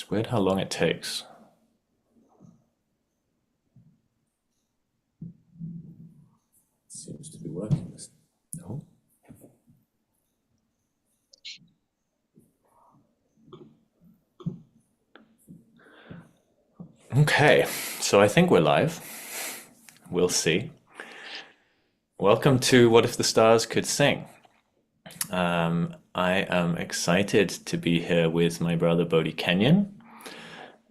It's weird how long it takes. Seems to be working. Oh. Okay, so I think we're live. We'll see. Welcome to What If the Stars Could Sing. I am excited to be here with my brother Bodhi Kenyon,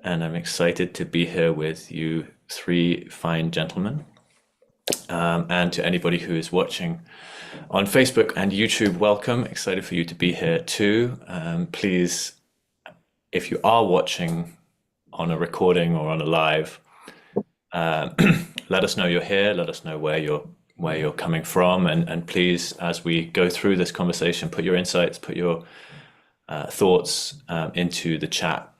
and I'm excited to be here with you three fine gentlemen. And to anybody who is watching on Facebook and YouTube, welcome. Excited for you to be here too. Please, if you are watching on a recording or on a live, let us know you're here. Let us know where you're coming from, and please, as we go through this conversation, put your insights, put your thoughts into the chat.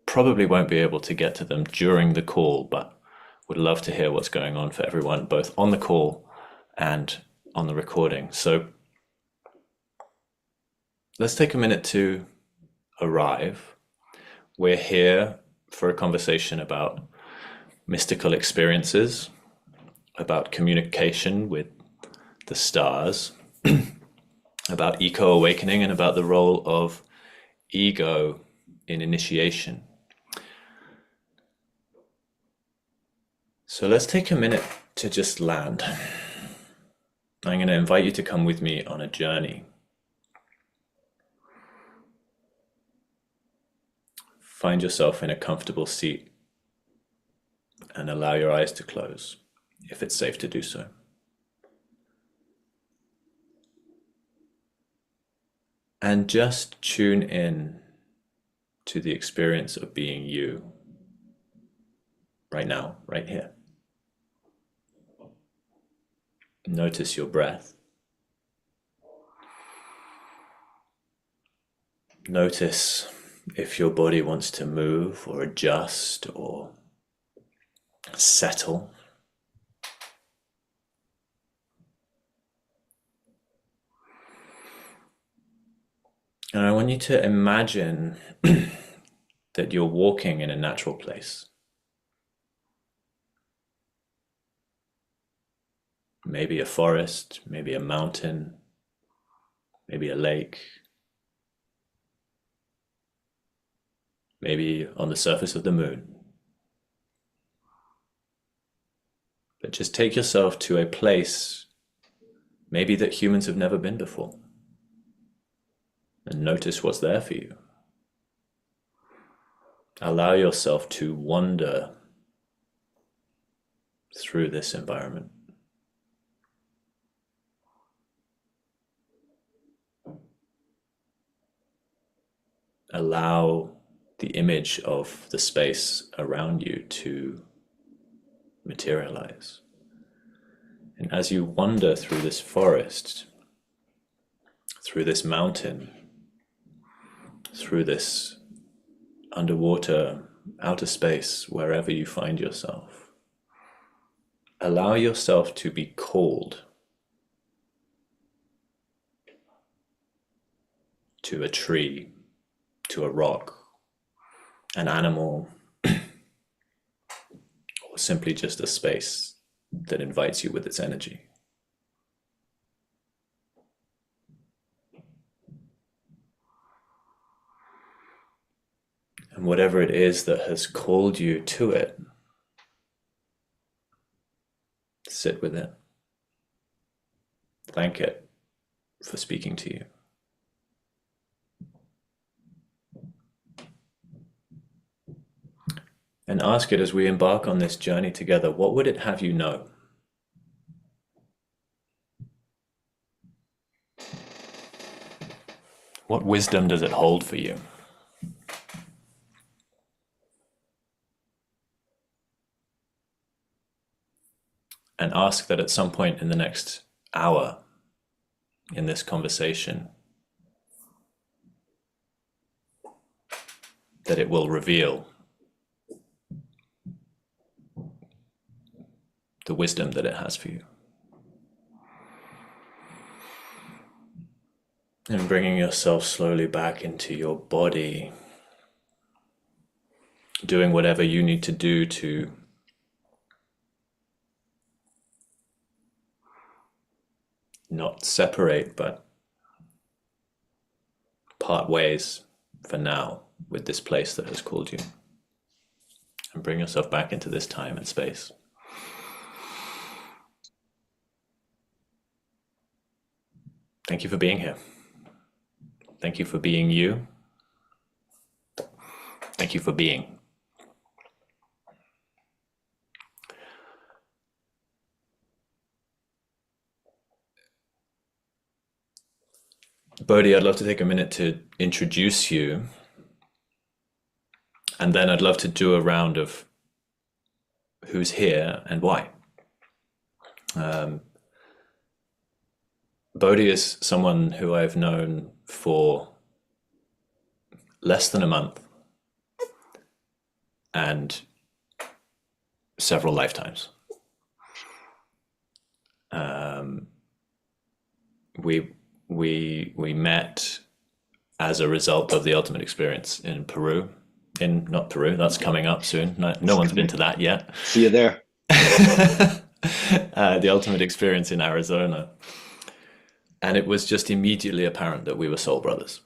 Probably won't be able to get to them during the call, but would love to hear what's going on for everyone, both on the call and on the recording. So let's take a minute to arrive. We're here for a conversation about mystical experiences, about communication with the stars, about eco-awakening, and about the role of ego in initiation. So let's take a minute to just land. I'm going to invite you to come with me on a journey. Find yourself in a comfortable seat and allow your eyes to close, if it's safe to do so. And just tune in to the experience of being you, right now, right here. Notice your breath. Notice if your body wants to move or adjust or settle. And I want you to imagine that you're walking in a natural place. Maybe a forest, maybe a mountain, maybe a lake, maybe on the surface of the moon. But just take yourself to a place maybe that humans have never been before, and notice what's there for you. Allow yourself to wander through this environment. Allow the image of the space around you to materialize. And as you wander through this forest, through this mountain, through this underwater, outer space, wherever you find yourself, allow yourself to be called to a tree, to a rock, an animal, or simply just a space that invites you with its energy. And whatever it is that has called you to it, sit with it. Thank it for speaking to you. And ask it, as we embark on this journey together, what would it have you know? What wisdom does it hold for you? And ask that at some point in the next hour in this conversation, that it will reveal the wisdom that it has for you. And bringing yourself slowly back into your body, doing whatever you need to do to not separate, but part ways for now with this place that has called you, and bring yourself back into this time and space. Thank you for being here. Thank you for being you. Thank you for being. Bodhi, I'd love to take a minute to introduce you, and then I'd love to do a round of who's here and why. Bodhi is someone who I've known for less than a month and several lifetimes. We met as a result of the Ultimate Experience in Peru. Not Peru, that's coming up soon. No one's been to that yet. See you there. The Ultimate Experience in Arizona. And it was just immediately apparent that we were soul brothers.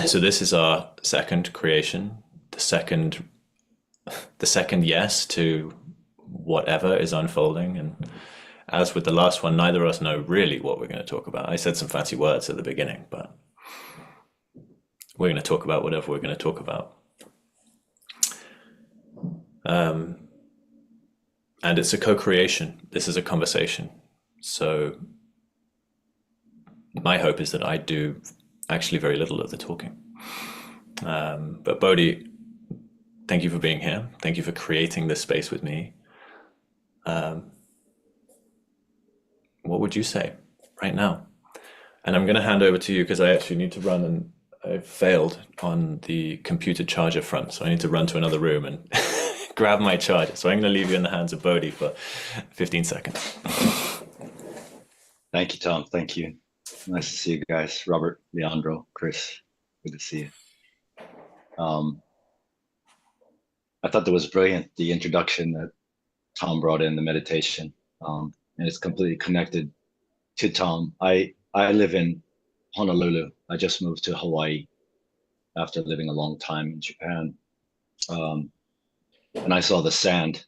So this is our second creation, the second yes to whatever is unfolding. And as with the last one, neither of us know really what we're going to talk about. I said some fancy words at the beginning, but we're going to talk about whatever we're going to talk about. And it's a co-creation. This is a conversation. So my hope is that I do actually very little of the talking. But Bodhi, thank you for being here. Thank you for creating this space with me. What would you say right now? And I'm going to hand over to you because I actually need to run, and I failed on the computer charger front. So I need to run to another room and grab my charger. So I'm going to leave you in the hands of Bodhi for 15 seconds. Thank you, Tom. Thank you. Nice to see you guys. Robert, Leandro, Chris, good to see you. I thought that was brilliant, the introduction that Tom brought in, the meditation. And it's completely connected to Tom. I live in Honolulu. I just moved to Hawaii after living a long time in Japan. And I saw the sand.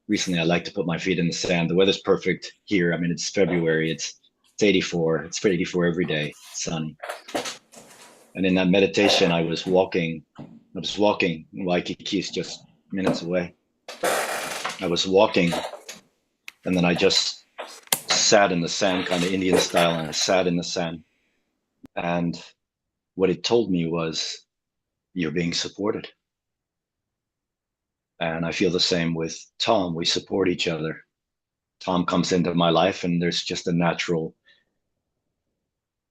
Recently, I like to put my feet in the sand. The weather's perfect here. I mean, it's February. It's 84. It's 84 every day. It's sunny. And in that meditation, I was walking. Waikiki is just minutes away. I was walking, and then I just sat in the sand, kind of Indian style, and I sat in the sand. And what it told me was, you're being supported. And I feel the same with Tom. We support each other. Tom comes into my life, and there's just a natural,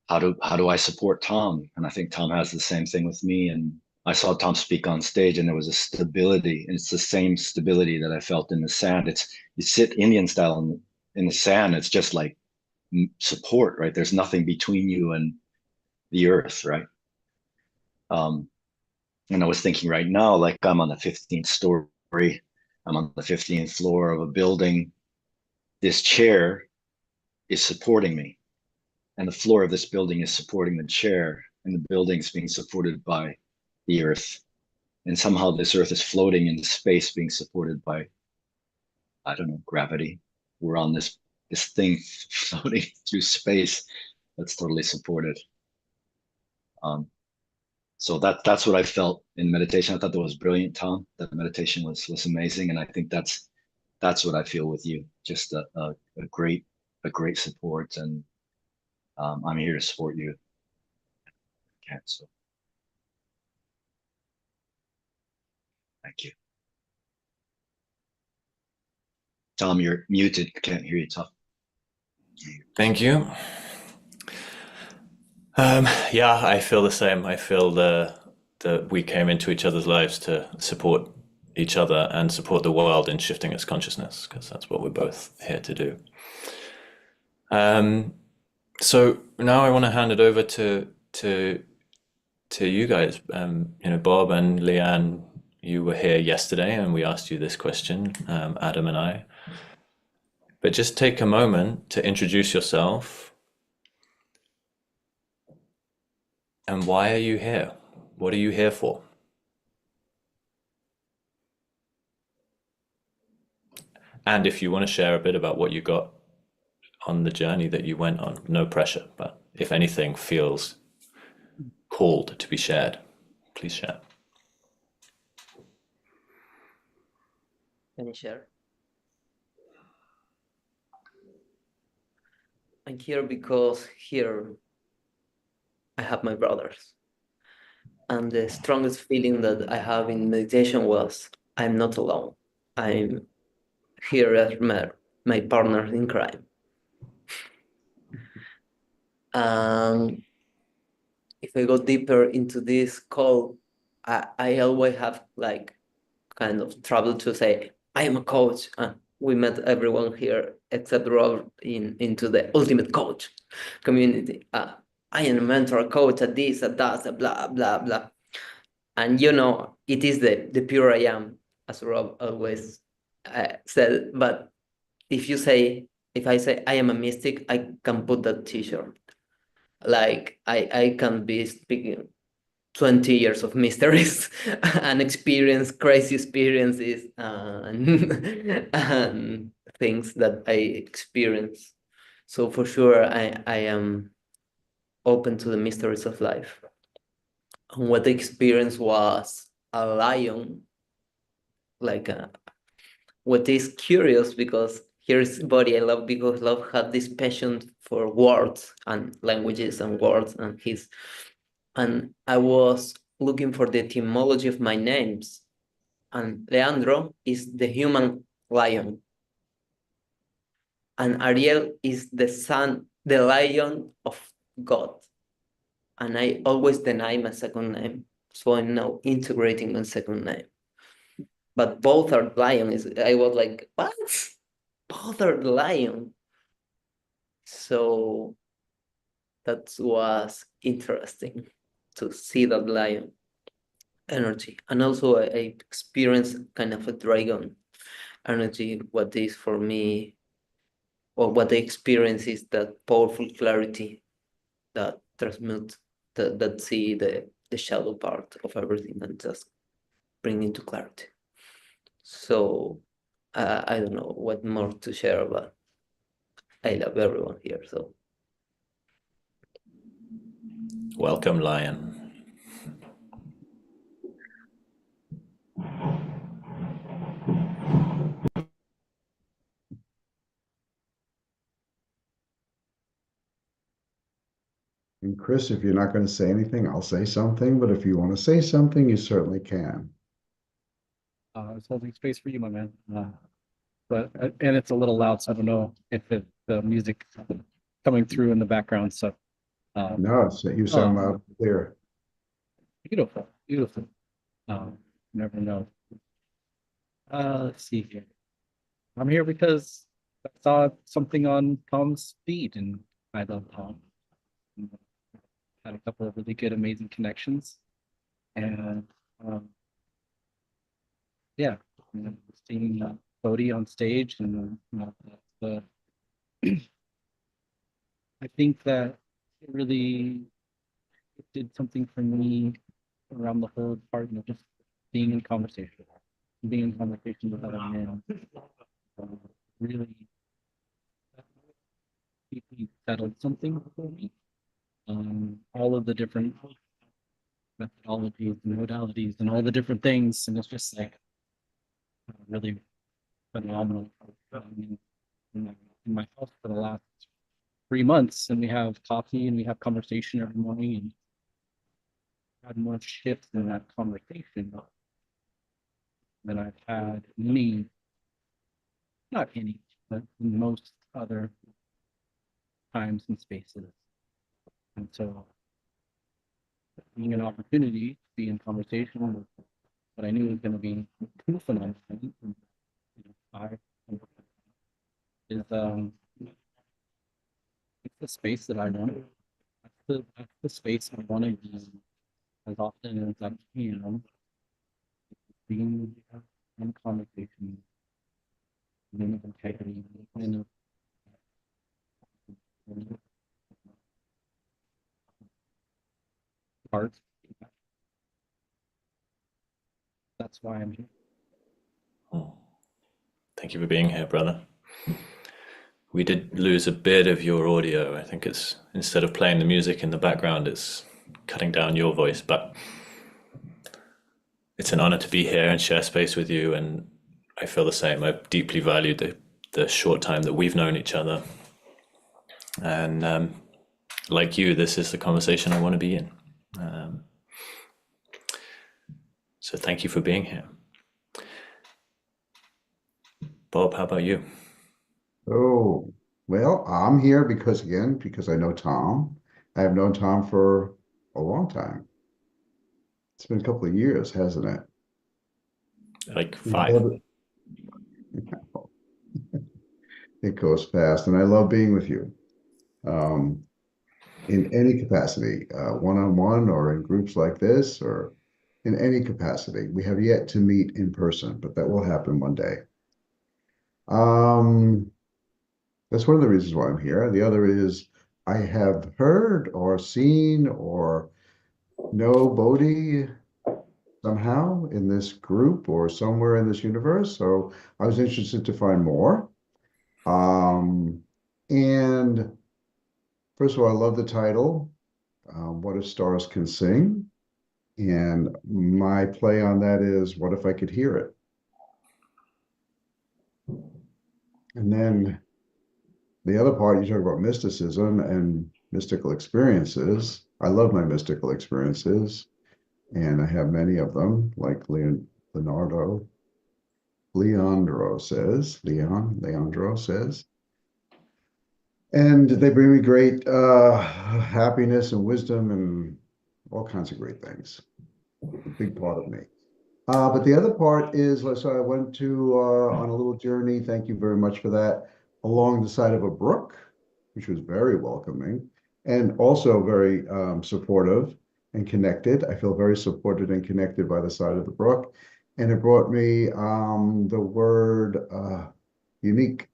how do I support Tom? And I think Tom has the same thing with me. And I saw Tom speak on stage, and there was a stability, and it's the same stability that I felt in the sand. You sit Indian style in the sand, it's just like support, right? There's nothing between you and the earth, right? And I was thinking right now, like I'm on the 15th story, I'm on the 15th floor of a building. This chair is supporting me, and the floor of this building is supporting the chair, and the building's being supported by the earth. And somehow this earth is floating in space, being supported by, I don't know, gravity. We're on this thing floating through space that's totally supported. So that's what I felt in meditation. I thought that was brilliant, Tom. That meditation was amazing, and I think that's what I feel with you. Just a great support, and I'm here to support you. Okay, so thank you, Tom. You're muted. I can't hear you, Tom. Thank you. Yeah, I feel the same. I feel that we came into each other's lives to support each other and support the world in shifting its consciousness, because that's what we're both here to do. So now I want to hand it over to to you guys. Bob and Leanne, you were here yesterday and we asked you this question, Adam and I. But just take a moment to introduce yourself. And why are you here? What are you here for? And if you want to share a bit about what you got on the journey that you went on, no pressure, but if anything feels called to be shared, please share. Can you share? I'm here because here I have my brothers. And the strongest feeling that I have in meditation was I'm not alone. I'm here as my partner in crime. If I go deeper into this call, I always have like kind of trouble to say, I am a coach. We met everyone here except Rob into the ultimate coach community. I am a mentor, a coach, at this, at that, blah, blah, blah. And it is the pure I am, as Rob always said. But if I say I am a mystic, I can put that t-shirt. Like I can be speaking 20 years of mysteries and crazy experiences and things that I experience. So for sure, I am open to the mysteries of life. And what the experience was a lion, what is curious, because here's body I love, because love had this passion for words and languages and words, and I was looking for the etymology of my names, and Leandro is the human lion, and Ariel is the lion of God. And I always deny my second name, so I'm now integrating my second name. But both are lion. I was like, what? Both are lion. So that was interesting to see that lion energy. And also I experienced kind of a dragon energy. What is for me, or what I experience, is that powerful clarity that transmutes, that see the shadow part of everything and just bring into clarity. So I don't know what more to share, but I love everyone here. So Welcome, Lion. And Chris, if you're not going to say anything, I'll say something. But if you want to say something, you certainly can. I was holding space for you, my man. And it's a little loud, so I don't know if the music coming through in the background. So No, you sound loud and clear. beautiful, beautiful. Never know. Let's see here. I'm here because I saw something on Tom's feed, and I love Tom. Had a couple of really good, amazing connections, and yeah, seeing Bodhi on stage, and the I think that it really did something for me around the whole part of just being in conversation with other men. Really deeply settled something for me. All of the different methodologies and modalities and all the different things, and it's just like really phenomenal. In my house for the last 3 months, and we have coffee and we have conversation every morning, and had more shifts in that conversation than I've had not any, but in most other times and spaces. And so being an opportunity to be in conversation with what I knew was going to be two phenomenal is it's the space that I wanted. That's the space I want to be as often as I can, being in conversation, in integrity, in a part. That's why I'm here. Oh, thank you for being here, brother. We did lose a bit of your audio. I think it's, instead of playing the music in the background, it's cutting down your voice, but it's an honor to be here and share space with you, and I feel the same. I've deeply valued the short time that we've known each other. And like you, this is the conversation I want to be in. So thank you for being here. Bob, how about you? Oh, well, I'm here because I know Tom. I have known Tom for a long time. It's been a couple of years, hasn't it? Like We 5. love it goes fast, and I love being with you. In any capacity, one-on-one or in groups like this, or in any capacity. We have yet to meet in person, but that will happen one day. That's one of the reasons why I'm here. The other is I have heard or seen or know Bodhi somehow in this group or somewhere in this universe. So I was interested to find more. And first of all, I love the title, What If Stars Can Sing? And my play on that is, what if I could hear it? And then the other part, you talk about mysticism and mystical experiences. I love my mystical experiences, and I have many of them, like Leandro says. And they bring me great happiness and wisdom and all kinds of great things. A big part of me. But the other part is, so I went to on a little journey. Thank you very much for that. Along the side of a brook, which was very welcoming and also very supportive and connected. I feel very supported and connected by the side of the brook. And it brought me the word unique.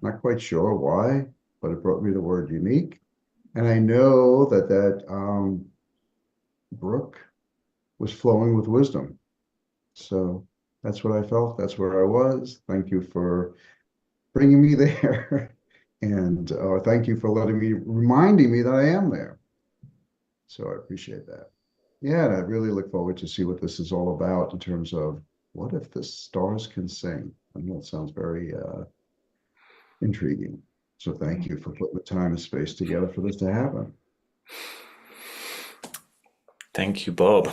Not quite sure why, but it brought me the word unique. And I know that brook was flowing with wisdom. So that's what I felt. That's where I was. Thank you for bringing me there. And thank you for reminding me that I am there. So I appreciate that. Yeah, and I really look forward to see what this is all about in terms of what if the stars can sing? I know it sounds very intriguing. So thank you for putting the time and space together for this to happen. Thank you, Bob.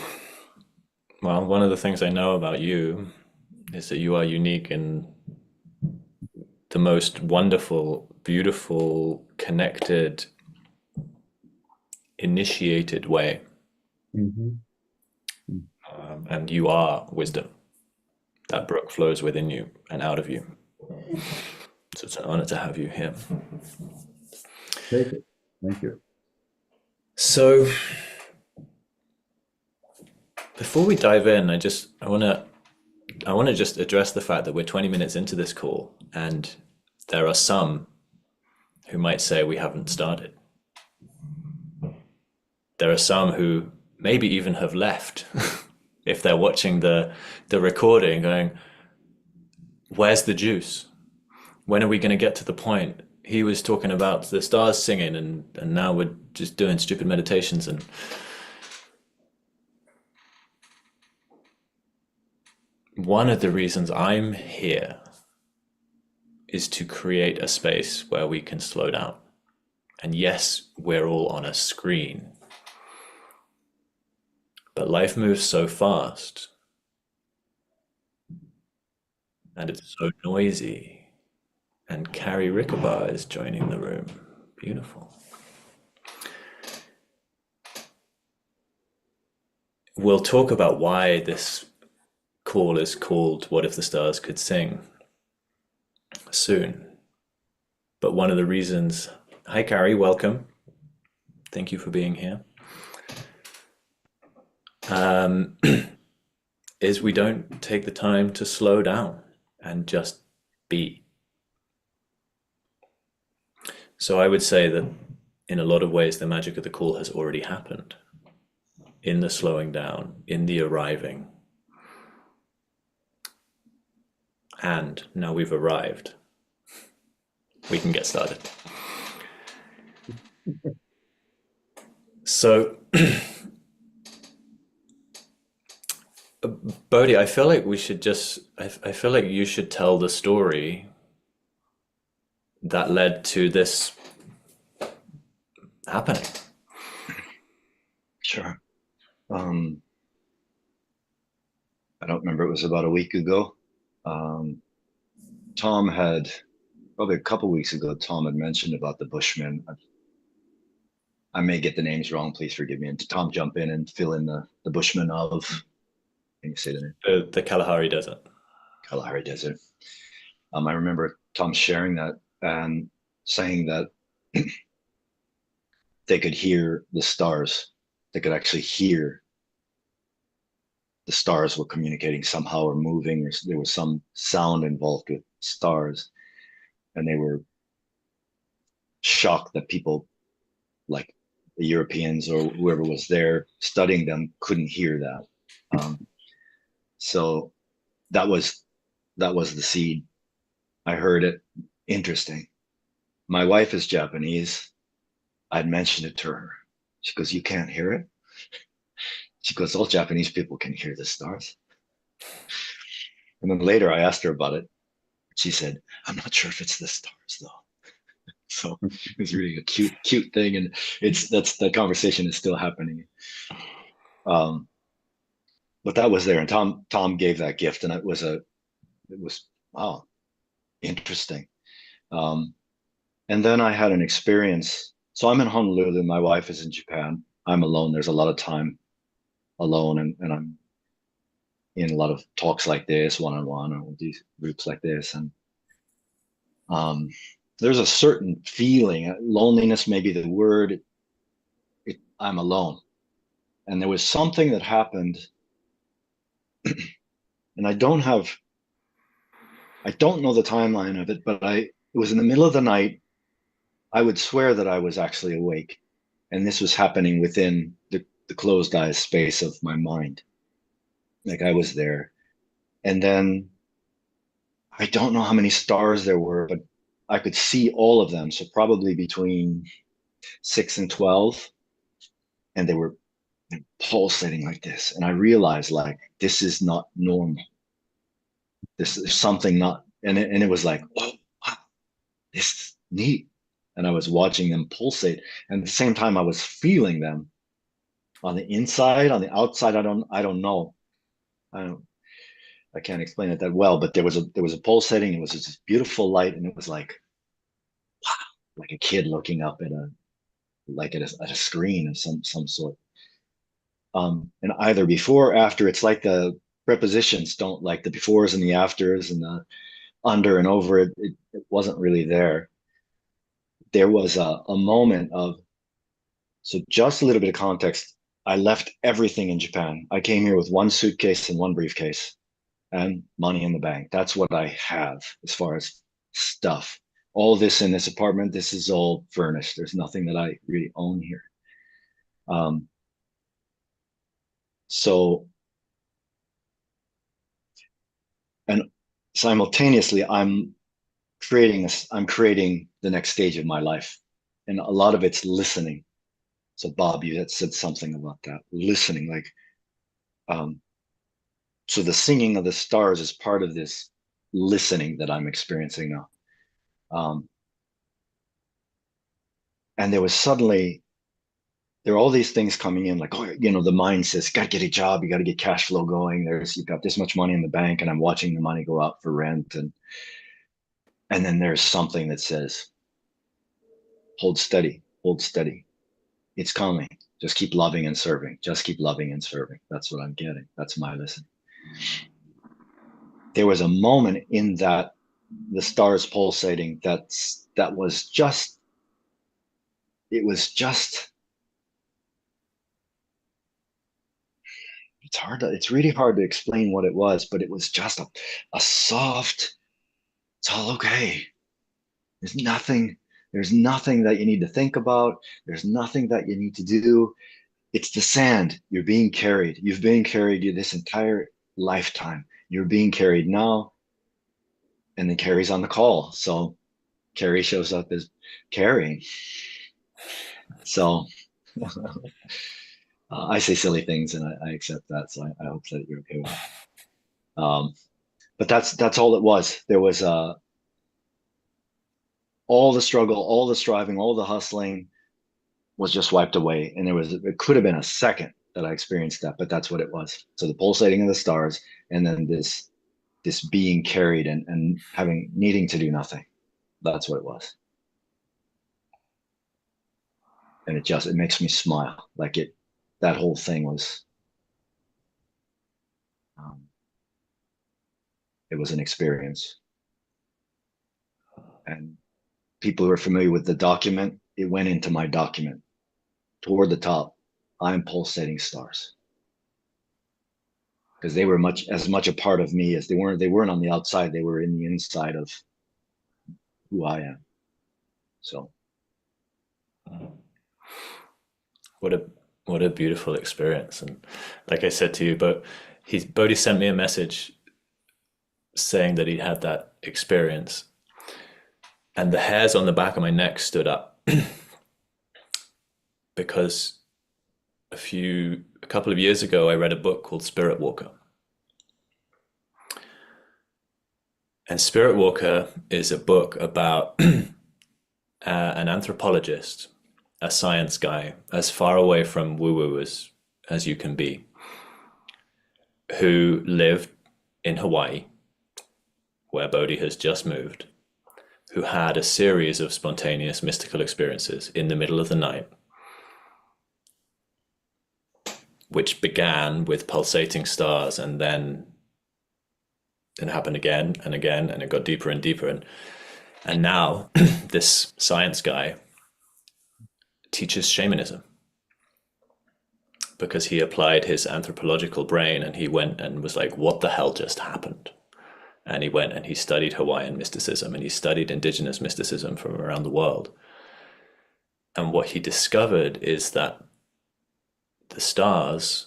Well, one of the things I know about you is that you are unique in the most wonderful, beautiful, connected, initiated way. Mm-hmm. And you are wisdom. That brook flows within you and out of you. So it's an honor to have you here. Take it. Thank you. So before we dive in, I want to just address the fact that we're 20 minutes into this call, and there are some who might say we haven't started. There are some who maybe even have left if they're watching the recording going, where's the juice? When are we going to get to the point? He was talking about the stars singing, and now we're just doing stupid meditations. And one of the reasons I'm here is to create a space where we can slow down. And yes, we're all on a screen, but life moves so fast and it's so noisy. And Carrie Rickabar is joining the room. Beautiful. We'll talk about why this call is called What If the Stars Could Sing soon. But one of the reasons, hi Carrie, welcome. Thank you for being here. um, is we don't take the time to slow down and just be. So I would say that in a lot of ways, the magic of the call has already happened in the slowing down, in the arriving. And now we've arrived. We can get started. So, Bodhi, I feel like we should just, I feel like you should tell the story that led to this happening. Sure. I don't remember, it was about a week ago. Tom had, probably a couple weeks ago, Tom had mentioned about the Bushmen. I may get the names wrong, please forgive me. And Tom, jump in and fill in the Bushmen of, can you say the name? The Kalahari Desert. Kalahari Desert. I remember Tom sharing that and saying that they could hear the stars. They could actually hear the stars were communicating somehow or moving. There was some sound involved with stars. And they were shocked that people like the Europeans or whoever was there studying them couldn't hear that. So that was the seed. I heard it. Interesting. My wife is Japanese. I'd mentioned it to her. She goes, "You can't hear it?" She goes, "All Japanese people can hear the stars." And then later I asked her about it. She said, "I'm not sure if it's the stars though." So it's really a cute thing, and the conversation is still happening. But that was there, and Tom gave that gift, and it was wow, interesting. And then I had an experience. So I'm in Honolulu. My wife is in Japan. I'm alone. There's a lot of time alone, and I'm in a lot of talks like this, one-on-one, or these groups like this, and there's a certain feeling, loneliness may be the word. I'm alone, and there was something that happened, and I don't know the timeline of it, but it was in the middle of the night. I would swear that I was actually awake, and this was happening within the closed eyes space of my mind. Like I was there. And then I don't know how many stars there were, but I could see all of them. So probably between 6 and 12. And they were pulsating like this. And I realized like, this is not normal. This is something not, and it was like, oh, wow, this is neat. And I was watching them pulsate. And at the same time, I was feeling them on the inside, on the outside. I don't know. I can't explain it that well, but there was a pulsating. It was this beautiful light, and it was like, wow, like a kid looking up at a screen of some sort. And either before or after, it's like the prepositions don't like the befores and the afters and the under and over. It wasn't really there. There was a moment of, so just a little bit of context. I left everything in Japan. I came here with one suitcase and one briefcase and money in the bank. That's what I have as far as stuff. All this in this apartment, this is all furnished. There's nothing that I really own here. So, and simultaneously, I'm creating the next stage of my life, and a lot of it's listening. So, Bob, you had said something about that, listening. Like, so the singing of the stars is part of this listening that I'm experiencing now. And there were all these things coming in, like, oh, the mind says, got to get a job, you got to get cash flow going. You've got this much money in the bank, and I'm watching the money go out for rent, and then there's something that says, hold steady, hold steady. It's coming. Just keep loving and serving. Just keep loving and serving. That's what I'm getting. That's my listening. There was a moment in that the stars pulsating that was just, it was just, it's really hard to explain what it was, but it was just a soft, it's all okay. There's nothing that you need to think about. There's nothing that you need to do. It's the sand. You're being carried. You've been carried this entire lifetime. You're being carried now. And then Carrie's on the call. So Carrie shows up as carrying. So I say silly things and I accept that. So I hope that you're okay with it. But that's all it was. There was all the struggle, all the striving, all the hustling was just wiped away. And it could have been a second that I experienced that, but that's what it was. So the pulsating of the stars, and then this being carried and needing to do nothing. That's what it was. And it makes me smile. Like that whole thing was, it was an experience. And people who are familiar with the document, it went into my document. Toward the top, I'm pulsating stars. Because they were as much a part of me as they weren't on the outside, they were in the inside of who I am. So what a beautiful experience. And like I said to you, Bodhi sent me a message saying that he had that experience, and the hairs on the back of my neck stood up because a couple of years ago I read a book called Spirit Walker. And Spirit Walker is a book about an anthropologist, a science guy, as far away from woo-woo as you can be, who lived in Hawaii, where Bodhi has just moved, who had a series of spontaneous mystical experiences in the middle of the night, which began with pulsating stars, and then it happened again and again, and it got deeper and deeper. And now this science guy teaches shamanism because he applied his anthropological brain, and he went and was like, what the hell just happened? And he went and he studied Hawaiian mysticism, and he studied indigenous mysticism from around the world. And what he discovered is that the stars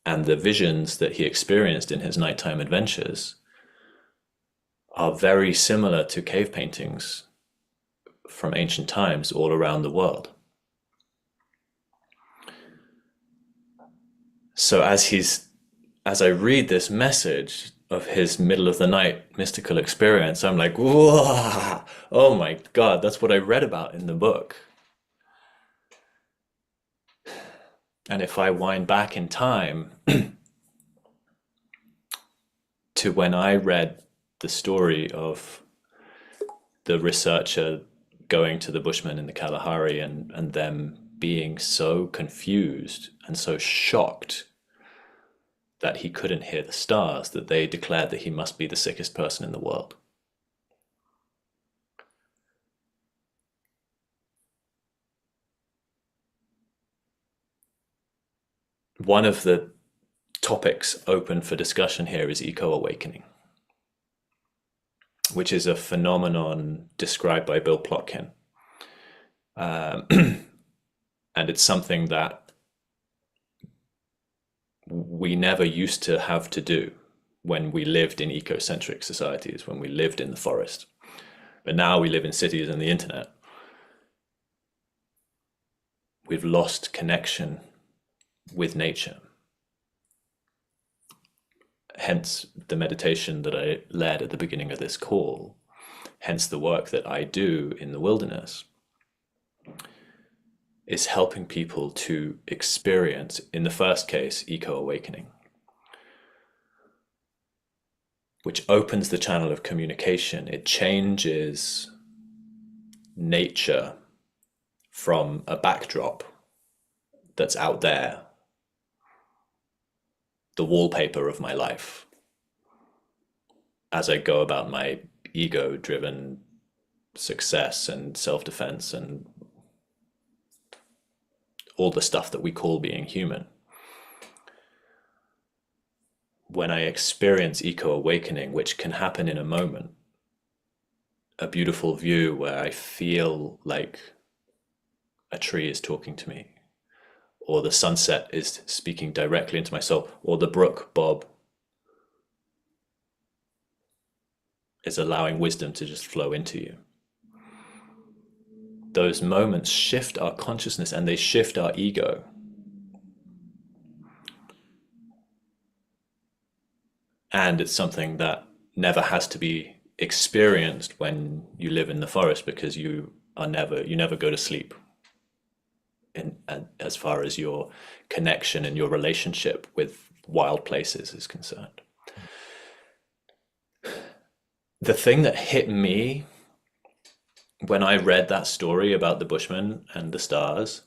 and the visions that he experienced in his nighttime adventures are very similar to cave paintings from ancient times all around the world. So as I read this message of his middle of the night mystical experience, I'm like, whoa, oh my God, that's what I read about in the book. And if I wind back in time to when I read the story of the researcher going to the Bushmen in the Kalahari and them being so confused and so shocked that he couldn't hear the stars, that they declared that he must be the sickest person in the world. One of the topics open for discussion here is eco-awakening, which is a phenomenon described by Bill Plotkin. And it's something that we never used to have to do when we lived in ecocentric societies, when we lived in the forest. But now we live in cities and the internet. We've lost connection with nature. Hence the meditation that I led at the beginning of this call, hence the work that I do in the wilderness, is helping people to experience, in the first case, eco-awakening, which opens the channel of communication. It changes nature from a backdrop that's out there, the wallpaper of my life, as I go about my ego-driven success and self-defense and all the stuff that we call being human. when I experience eco-awakening, which can happen in a moment, a beautiful view where I feel like a tree is talking to me, or the sunset is speaking directly into my soul, or the brook, Bob, is allowing wisdom to just flow into you. Those moments shift our consciousness and they shift our ego. And it's something that never has to be experienced when you live in the forest, because you never go to sleep as far as your connection and your relationship with wild places is concerned. The thing that hit me when I read that story about the Bushman and the stars,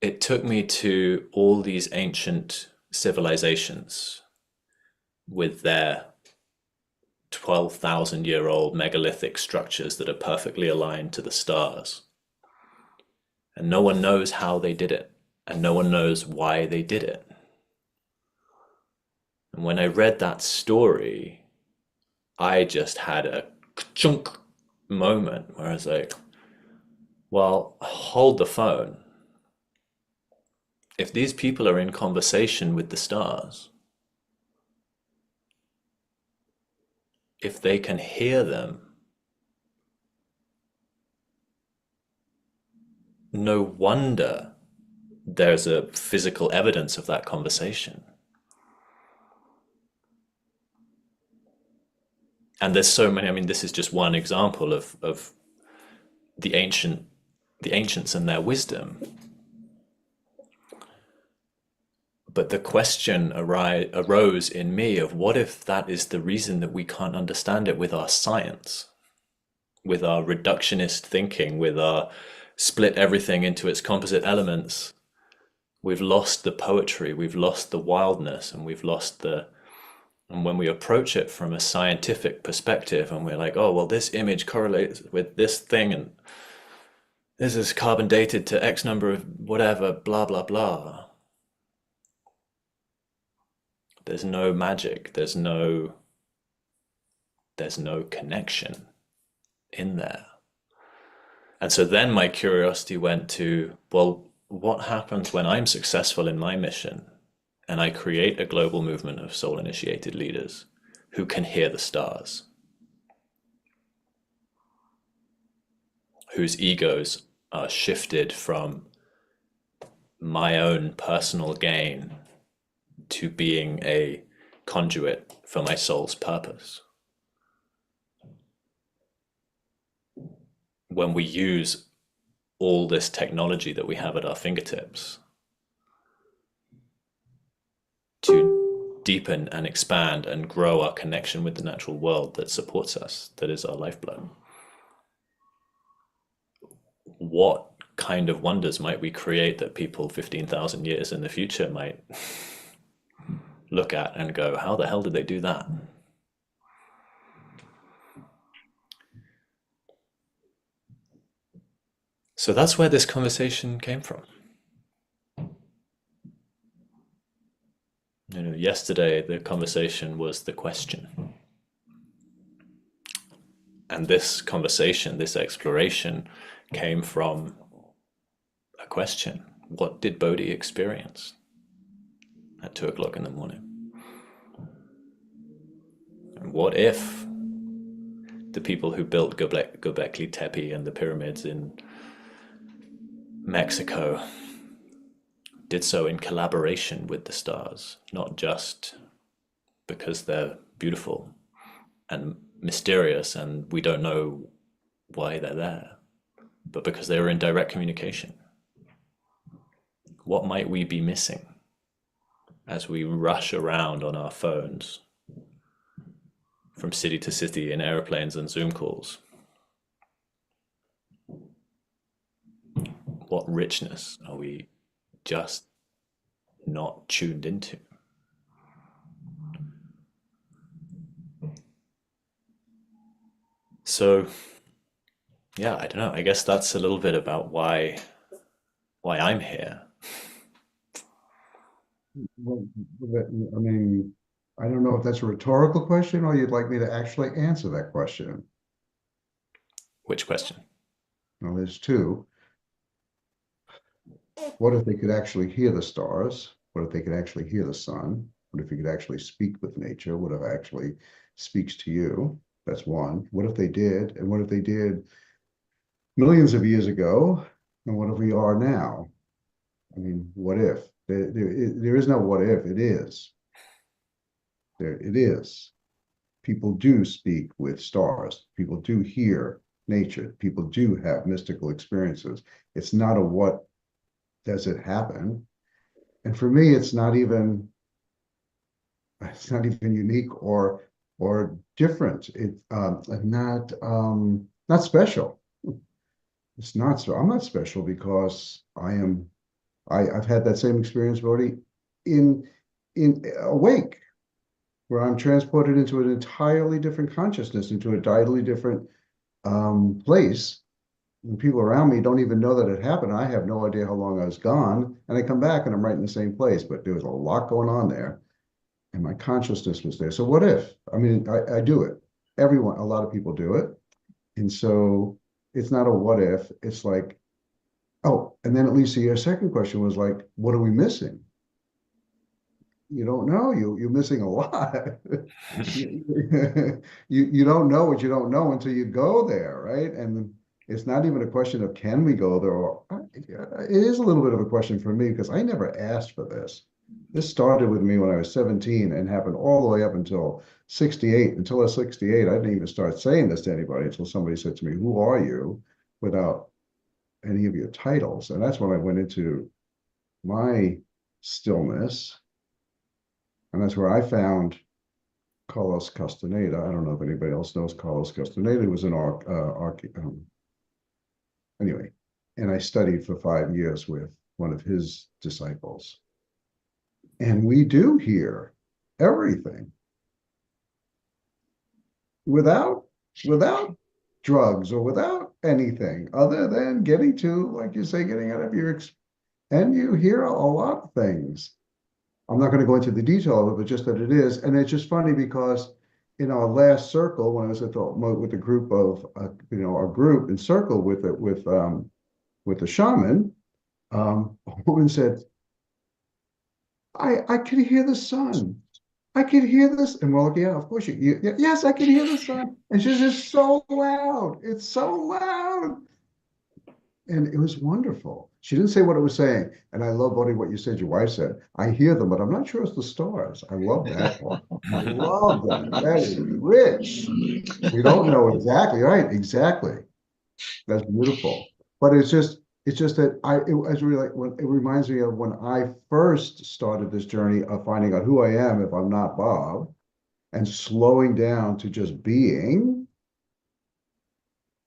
it took me to all these ancient civilizations with their 12,000-year-old megalithic structures that are perfectly aligned to the stars. And no one knows how they did it, and no one knows why they did it. And when I read that story, I just had a chunk moment where I was like, well, hold the phone. If these people are in conversation with the stars, if they can hear them, no wonder there's a physical evidence of that conversation. And there's so many, I mean, this is just one example of the ancients and their wisdom. But the question arose in me of, what if that is the reason that we can't understand it with our science, with our reductionist thinking, with our split everything into its composite elements? We've lost the poetry, we've lost the wildness, and we've lost and when we approach it from a scientific perspective and we're like, oh, well, this image correlates with this thing and this is carbon dated to X number of whatever, blah, blah, blah. There's no magic, there's no connection in there. And so then my curiosity went to, well, what happens when I'm successful in my mission and I create a global movement of soul-initiated leaders who can hear the stars, whose egos are shifted from my own personal gain to being a conduit for my soul's purpose. When we use all this technology that we have at our fingertips to deepen and expand and grow our connection with the natural world that supports us, that is our lifeblood, what kind of wonders might we create that people 15,000 years in the future might look at and go, how the hell did they do that? So that's where this conversation came from. You know, yesterday the conversation was the question. And this conversation, this exploration came from a question. What did Bodhi experience at 2 o'clock in the morning? And what if the people who built Göbekli Tepe and the pyramids in Mexico did so in collaboration with the stars, not just because they're beautiful and mysterious and we don't know why they're there, but because they were in direct communication? What might we be missing as we rush around on our phones from city to city in airplanes and Zoom calls? What richness are we just not tuned into? So, yeah, I don't know. I guess that's a little bit about why I'm here. Well, I mean, I don't know if that's a rhetorical question or you'd like me to actually answer that question. Which question? Well, there's two. What if they could actually hear the stars? What if they could actually hear the sun? What if you could actually speak with nature? What if it actually speaks to you? That's one. What if they did? And what if they did millions of years ago? And what if we are now? I mean, what if? There is no what if, it is. There it is. People do speak with stars. People do hear nature. People do have mystical experiences. It's not a what does it happen? And for me, it's not even unique or different. It's not special. It's not so. I'm not special because I've had that same experience, Bodhi, in awake, where I'm transported into an entirely different consciousness, into a entirely different place. And people around me don't even know that it happened. I have no idea how long I was gone, and I come back and I'm right in the same place. But there was a lot going on there, and my consciousness was there. So what if? I mean, I do it. Everyone, a lot of people do it, and so it's not a what if. It's like, oh, and then at least your second question was like, what are we missing? You don't know. You're missing a lot. You don't know what you don't know until you go there, right? And it's not even a question of can we go there, or it is a little bit of a question for me because I never asked for this. This started with me when I was 17 and happened all the way up until 68. Until I was 68, I didn't even start saying this to anybody until somebody said to me, "Who are you?" without any of your titles. And that's when I went into my stillness. And that's where I found Carlos Castaneda. I don't know if anybody else knows Carlos Castaneda. He was an anyway, and I studied for 5 years with one of his disciples. And we do hear everything without drugs or without anything other than getting to, like you say, getting out of your and you hear a lot of things. I'm not going to go into the detail of it, but just that it is. And it's just funny because in our last circle, when I was with the group of, our group in circle with the shaman, a woman said, I could hear the sun. I could hear this. And we're like, yeah, of course yes, I can hear the sun. And she's just so loud. It's so loud. And it was wonderful. She didn't say what it was saying. And I love, Bodhi, what you said, your wife said. I hear them, but I'm not sure it's the stars. I love that part. I love that. That is rich. We don't know exactly, right? Exactly. That's beautiful. But it's just that it's really like when it reminds me of when I first started this journey of finding out who I am if I'm not Bob and slowing down to just being.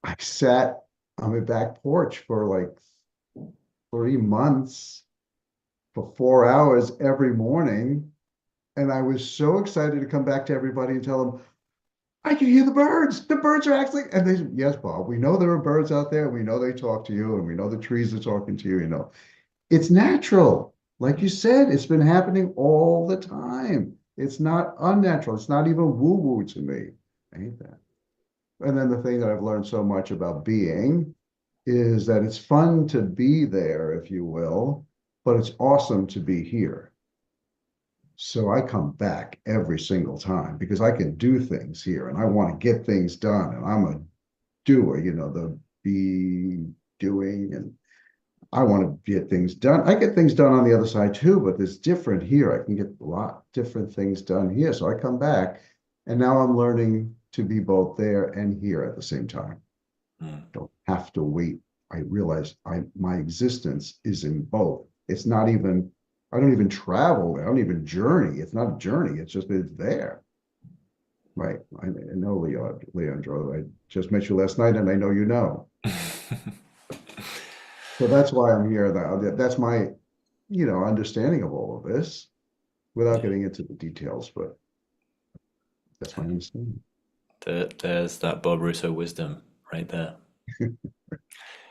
I sat on my back porch for like 3 months for 4 hours every morning. And I was so excited to come back to everybody and tell them, I can hear the birds. The birds are actually, and they said, yes, Bob, we know there are birds out there. We know they talk to you and we know the trees are talking to you, It's natural. Like you said, it's been happening all the time. It's not unnatural. It's not even woo-woo to me. I hate that. And then the thing that I've learned so much about being is that it's fun to be there, if you will, but it's awesome to be here. So I come back every single time because I can do things here and I want to get things done. And I'm a doer, the be doing, and I want to get things done. I get things done on the other side too, but it's different here. I can get a lot different things done here. So I come back and now I'm learning to be both there and here at the same time. Don't have to wait. I realize my existence is in both. It's not even, I don't even travel. I don't even journey. It's not a journey. It's just, it's there. Right. I know, Leandro. I just met you last night and I know you know. So that's why I'm here. That's my, understanding of all of this without getting into the details, but that's my understanding. There's that Bob Russo wisdom right there. And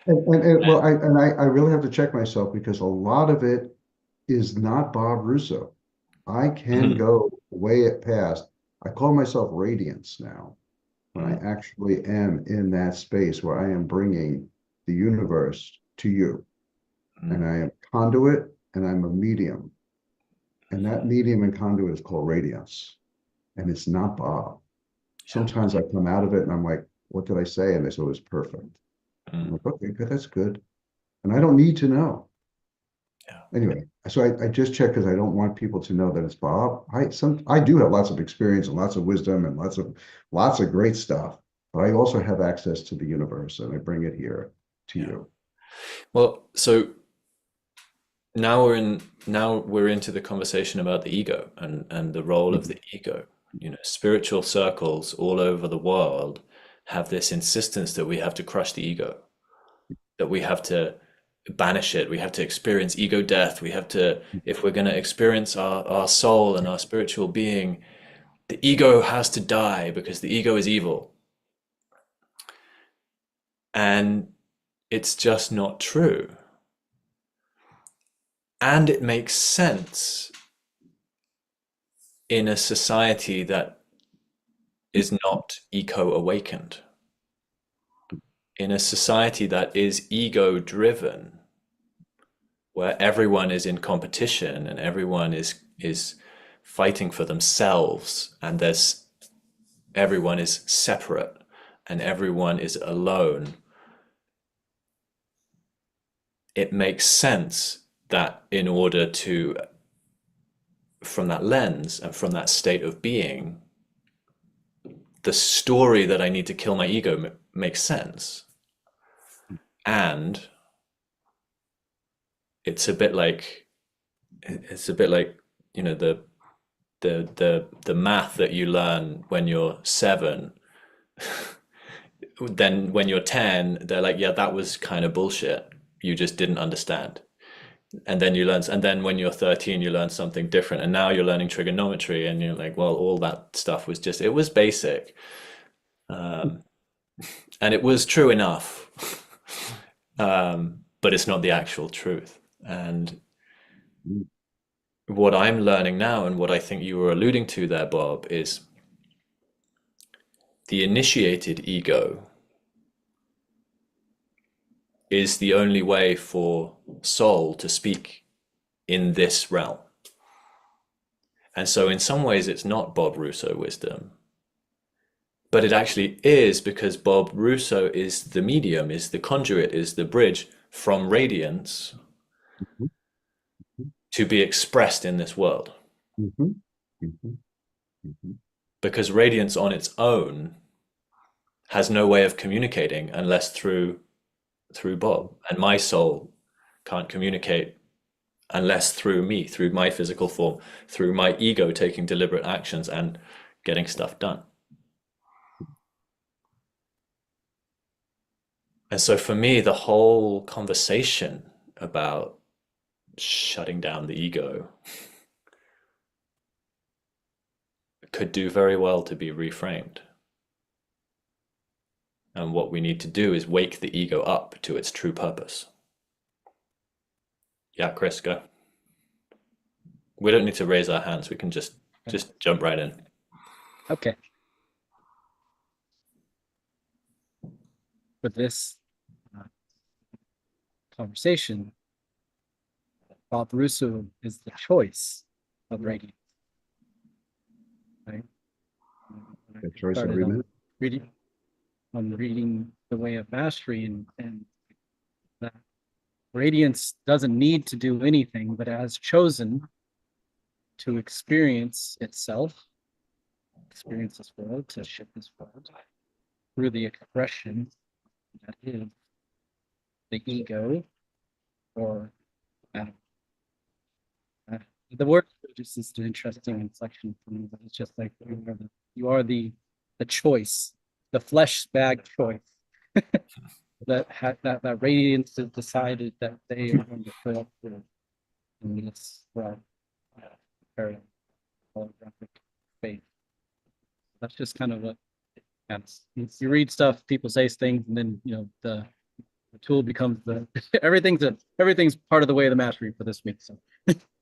I really have to check myself because a lot of it is not Bob Russo. I can Mhm. go way past. I call myself radiance now, when I Mhm. actually am in that space where I am bringing the universe to you. And I am conduit and I'm a medium. And that medium and conduit is called radiance. And it's not Bob. Sometimes I come out of it and I'm like, what did I say? And they said it was perfect. I'm Mm. like, okay, good, that's good. And I don't need to know. Yeah. Anyway, so I just check because I don't want people to know that it's Bob. I do have lots of experience and lots of wisdom and lots of great stuff, but I also have access to the universe and I bring it here to Yeah. you. Well, so now we're into the conversation about the ego and the role of the ego. You know, spiritual circles all over the world have this insistence that we have to crush the ego, that we have to banish it, we have to experience ego death, we have to, if we're going to experience our soul and our spiritual being, the ego has to die because the ego is evil. And it's just not true. And it makes sense in a society that is not eco awakened, in a society that is ego driven, where everyone is in competition and everyone is fighting for themselves, and there's everyone is separate and everyone is alone. It makes sense that in order to, from that lens and from that state of being, the story that I need to kill my ego makes sense. And it's a bit like you know the math that you learn when you're 7. Then when you're 10, they're like, yeah, that was kind of bullshit, you just didn't understand. And then you learn, and then when you're 13 you learn something different, and now you're learning trigonometry and you're like, well, all that stuff was just, it was basic, um, and it was true enough. But it's not the actual truth. And what I'm learning now, and what I think you were alluding to there, Bob, is the initiated ego is the only way for soul to speak in this realm. And so, in some ways, it's not Bob Russo wisdom, but it actually is, because Bob Russo is the medium, is the conduit, is the bridge from radiance to be expressed in this world. Mhm, mhm, mhm. Because radiance on its own has no way of communicating unless through Bob, and my soul can't communicate unless through me, through my physical form, through my ego taking deliberate actions and getting stuff done. And so for me, the whole conversation about shutting down the ego could do very well to be reframed. And what we need to do is wake the ego up to its true purpose. Yeah, Chris, go. We don't need to raise our hands. We can just jump right in. Okay. For this uh, conversation, Bob Russo is the choice of radiance, right? When I That choice started every on minute. reading The Way of Mastery, and that radiance doesn't need to do anything, but has chosen to experience itself, experience this world, to shift this world through the expression that is the ego, or uh, uh, the word just is an interesting inflection for me, but it's just like you are the choice, the flesh bag choice that radiance has decided that they are going to put up with in this very holographic faith. That's just kind of what you read stuff, people say things, and then the tool becomes the everything's part of the way of the mastery for this week. So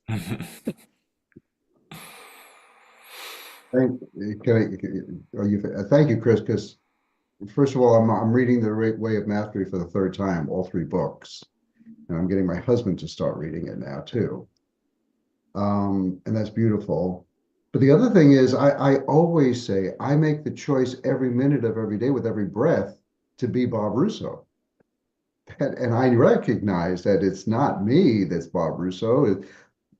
Thank, thank you, Chris, because first of all, I'm reading The Way of Mastery for the third time, all three books. And I'm getting my husband to start reading it now too. And that's beautiful. But the other thing is, I always say I make the choice every minute of every day with every breath to be Bob Russo. And I recognize that it's not me that's Bob Russo, it's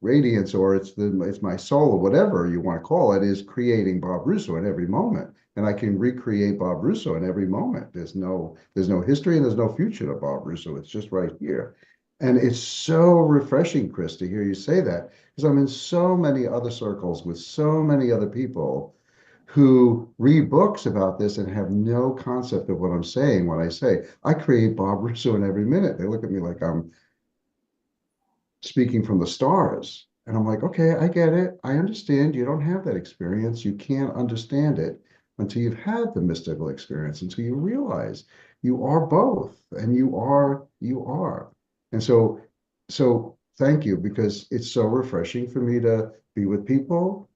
Radiance, or it's my soul, or whatever you want to call it, is creating Bob Russo in every moment. And I can recreate Bob Russo in every moment. There's no history and there's no future to Bob Russo. It's just right here. And it's so refreshing, Chris, to hear you say that, because I'm in so many other circles with so many other people who read books about this and have no concept of what I'm saying when I say, I create Bob Russo in every minute. They look at me like I'm speaking from the stars. And I'm like, okay, I get it. I understand. You don't have that experience. You can't understand it until you've had the mystical experience, until you realize you are both, and you are. And so thank you, because it's so refreshing for me to be with people.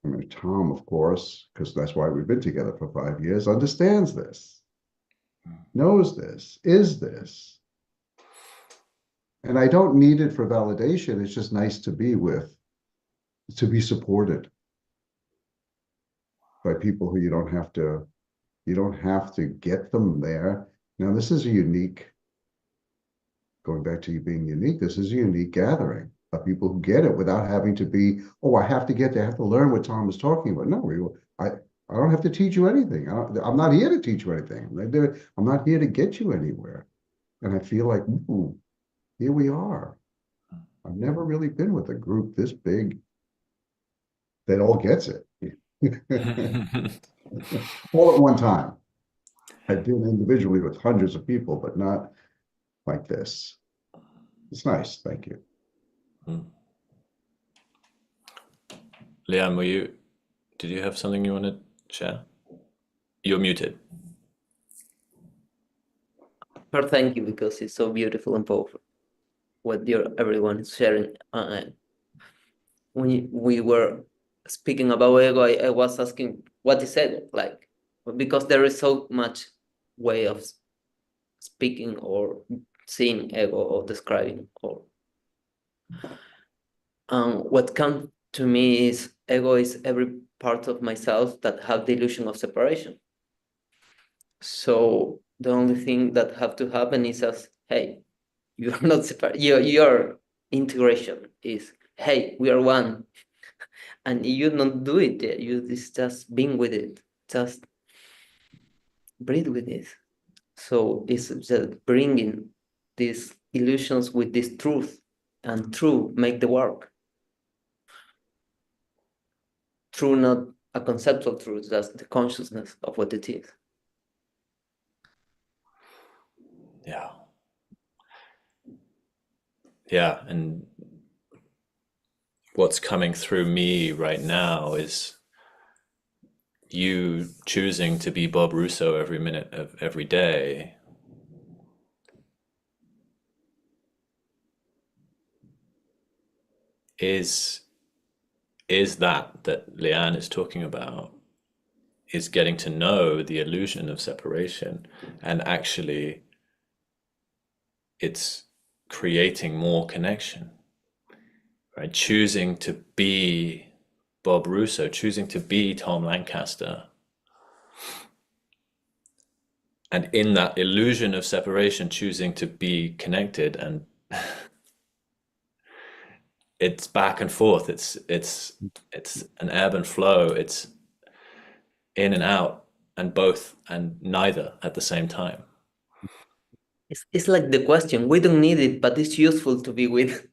I mean, Tom, of course, because that's why we've been together for 5 years, understands this, knows this, is this. And I don't need it for validation. It's just nice to be with, to be supported by people who you don't have to get them there. Now, this is a unique, going back to you being unique, this is a unique gathering of people who get it without having to be, oh, I have to get there, I have to learn what Tom is talking about. No, I don't have to teach you anything. I'm not here to teach you anything. I'm not here to get you anywhere. And I feel like, ooh, here we are. I've never really been with a group this big that all gets it. All at one time. I've been individually with hundreds of people, but not like this. It's nice. Thank you. Liam, did you have something you want to share? You're muted. But thank you, because it's so beautiful and powerful what everyone is sharing. When we were speaking about ego, I was asking what is ego, like, because there is so much way of speaking or seeing ego or describing, or what comes to me is ego is every part of myself that have the illusion of separation. So the only thing that have to happen is as, hey, you are not separate. Your integration is, hey, we are one. And you don't do it yet. You just being with it. Just breathe with it. So it's just bringing these illusions with this truth, and true make the work. True, not a conceptual truth, that's the consciousness of what it is. Yeah. Yeah, and what's coming through me right now is you choosing to be Bob Russo every minute of every day. Is that Leanne is talking about, is getting to know the illusion of separation, and actually it's creating more connection, right? Choosing to be Bob Russo, choosing to be Tom Lancaster. And in that illusion of separation, choosing to be connected, and it's back and forth. It's an ebb and flow. It's in and out, and both and neither at the same time. It's like the question, we don't need it, but it's useful to be with.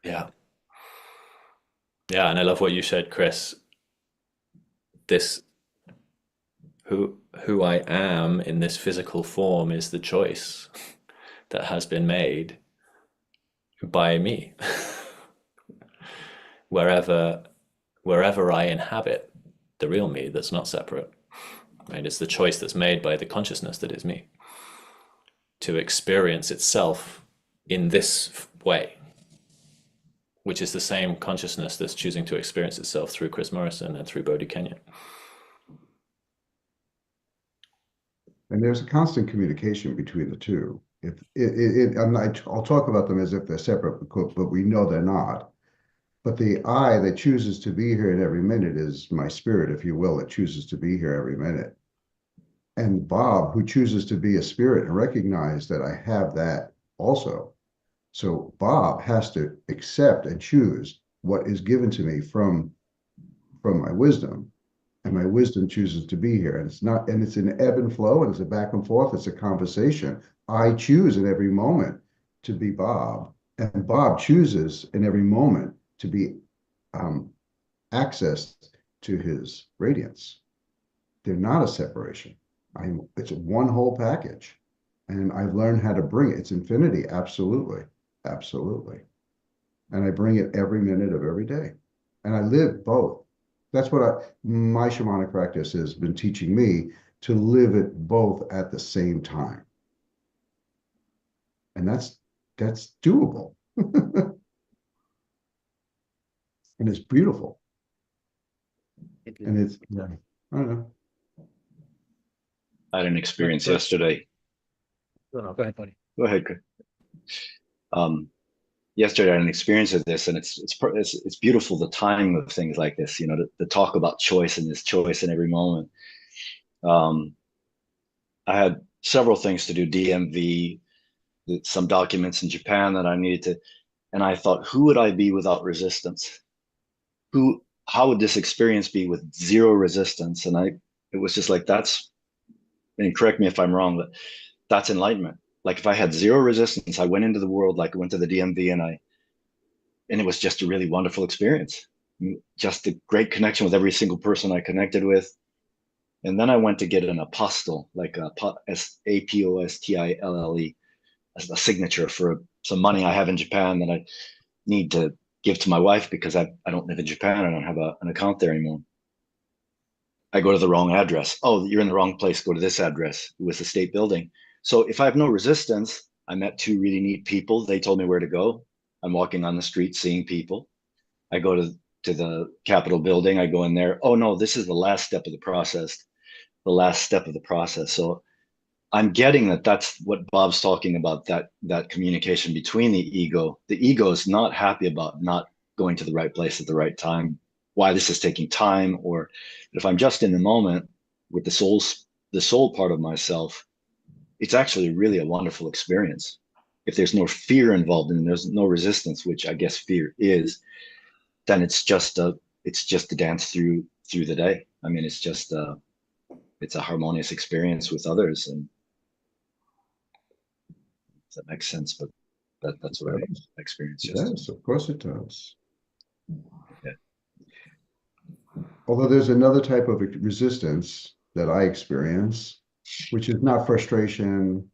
Yeah. Yeah, and I love what you said, Chris. This who I am in this physical form is the choice that has been made by me. wherever I inhabit the real me that's not separate, right? It's the choice that's made by the consciousness that is me to experience itself in this way, which is the same consciousness that's choosing to experience itself through Chris Morrison and through Bodhi Kenyon. And there's a constant communication between the two. I'll talk about them as if they're separate, but we know they're not. But the I that chooses to be here in every minute is my spirit, if you will, that chooses to be here every minute. And Bob, who chooses to be a spirit and recognize that I have that also. So Bob has to accept and choose what is given to me from my wisdom. And my wisdom chooses to be here. And it's an ebb and flow, and it's a back and forth, it's a conversation. I choose in every moment to be Bob, and Bob chooses in every moment to be accessed to his radiance. They're not a separation. It's one whole package. And I've learned how to bring it. It's infinity, absolutely. Absolutely. And I bring it every minute of every day. And I live both. That's what my shamanic practice has been teaching me, to live it both at the same time. And that's doable. And it's beautiful. And it's, I don't know. I had an experience yesterday. Go ahead, buddy. Go ahead, Chris. Yesterday I had an experience of this, and it's beautiful, the timing of things like this, you know, to talk about choice, and this choice in every moment. I had several things to do, DMV, some documents in Japan that I needed to, and I thought, who would I be without resistance? How would this experience be with zero resistance? And it was just like, and correct me if I'm wrong, but that's enlightenment. Like, if I had zero resistance, I went into the world, like I went to the DMV, and it was just a really wonderful experience. Just a great connection with every single person I connected with. And then I went to get an apostille, like APOSTILLE, as a signature for some money I have in Japan that I need to give to my wife, because I don't live in Japan. I don't have an account there anymore. I go to the wrong address. Oh, you're in the wrong place. Go to this address. It was the state building. So if I have no resistance, I met two really neat people. They told me where to go. I'm walking on the street, seeing people. I go to the Capitol building. I go in there. Oh no, this is the last step of the process. The last step of the process. So I'm getting that that's what Bob's talking about, that communication between the ego. The ego is not happy about not going to the right place at the right time, why this is taking time, or if I'm just in the moment with the soul part of myself, it's actually really a wonderful experience. If there's no fear involved and there's no resistance, which I guess fear is, then it's just a dance through the day. I mean, it's a harmonious experience with others. And if that makes sense, but that's what I experienced. Yes, of course it does. Yeah. Although there's another type of resistance that I experience, which is not frustration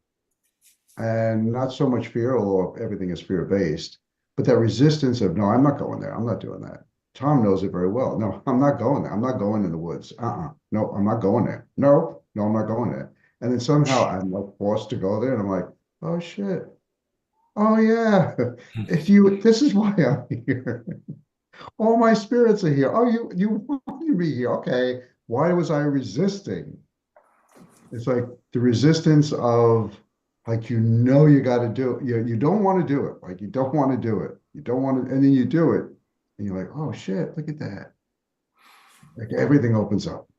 and not so much fear, although everything is fear-based, but that resistance of, no, I'm not going there. I'm not doing that. Tom knows it very well. No, I'm not going there. I'm not going in the woods. No, I'm not going there. No, I'm not going there. And then somehow I'm like forced to go there, and I'm like, oh shit. Oh yeah. This is why I'm here. All my spirits are here. Oh, you want to be here. Okay. Why was I resisting? It's like the resistance of, like, you got to do it. You don't want to do it. Like, you don't want to do it. You don't want to, and then you do it. And you're like, oh shit, look at that. Like, everything opens up.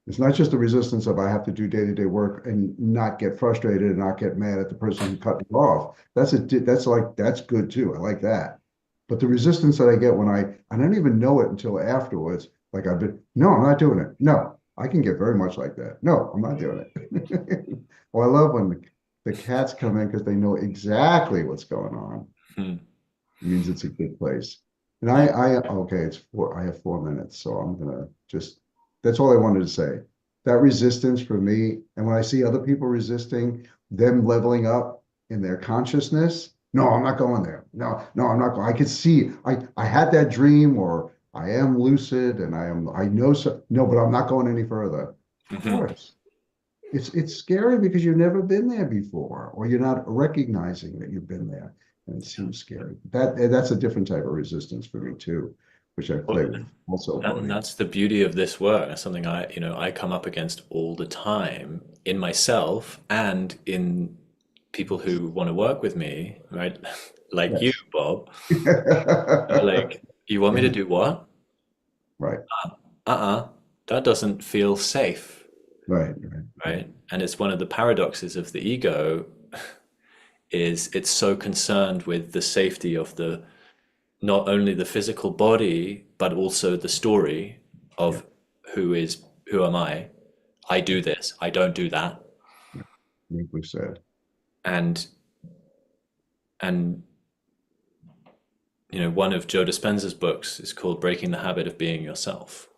It's not just the resistance of, I have to do day-to-day work and not get frustrated and not get mad at the person who cut me off. That's good too. I like that. But the resistance that I get when I don't even know it until afterwards, like, no, I'm not doing it. No, I can get very much like that. No, I'm not doing it. Well, I love when the cats come in because they know exactly what's going on. It means it's a good place. And okay, I have 4 minutes, so I'm gonna that's all I wanted to say. That resistance for me, and when I see other people resisting, them leveling up in their consciousness, no, I'm not going there. No, I'm not going. I could see, I had that dream, or I am lucid, and I know so. No, but I'm not going any further. Of course, it's scary because you've never been there before, or you're not recognizing that you've been there. And it seems scary. That's a different type of resistance for me too, which I play with also, And Bodhi. that's the beauty of this work. That's something I come up against all the time in myself and in people who want to work with me, right? Like you, Yes. Bob. They're like, you want me to do what? Right, That doesn't feel safe, right. right? And it's one of the paradoxes of the ego is it's so concerned with the safety of the not only the physical body, but also the story of who am I? I do this, I don't do that. Like we said. And and one of Joe Dispenza's books is called Breaking the Habit of Being Yourself.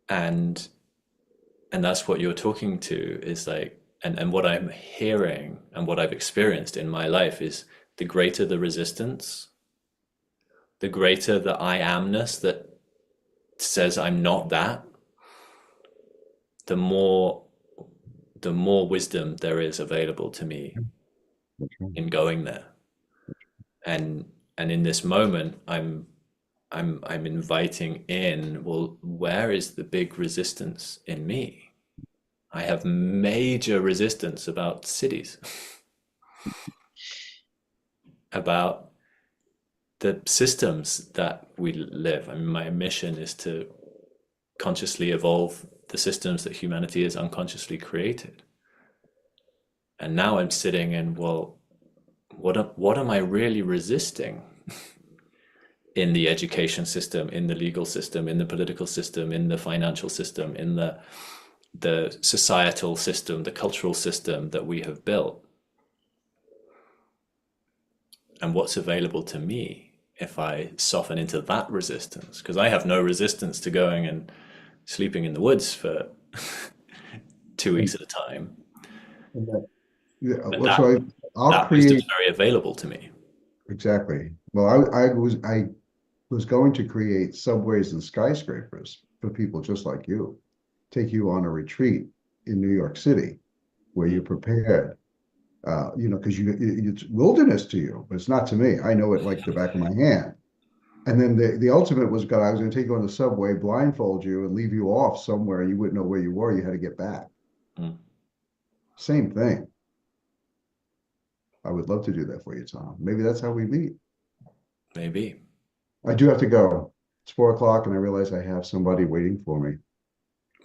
And that's what you're talking to is like, and what I'm hearing and what I've experienced in my life is the greater the resistance, the greater the I amness that says I'm not that, the more wisdom there is available to me in going there. And in this moment, I'm inviting in, well, where is the big resistance in me? I have major resistance about cities, about the systems that we live. I mean, my mission is to consciously evolve the systems that humanity has unconsciously created. And now I'm sitting in, well, what am I really resisting in the education system, in the legal system, in the political system, in the financial system, in the societal system, the cultural system that we have built? And what's available to me if I soften into that resistance? Because I have no resistance to going and sleeping in the woods for 2 weeks at a time. Yeah, But well, so I'll that wisdom's create, very available to me. exactly. Well, I was going to create subways and skyscrapers for people just like you. Take you on a retreat in New York City where you're prepared. Because it's wilderness to you, but it's not to me. I know it like the back of my hand. And then the ultimate was, God, I was going to take you on the subway, blindfold you, and leave you off somewhere. You wouldn't know where you were. You had to get back. Mm. Same thing. I would love to do that for you, Tom. Maybe that's how we meet. Maybe. I do have to go. It's 4 o'clock, and I realize I have somebody waiting for me.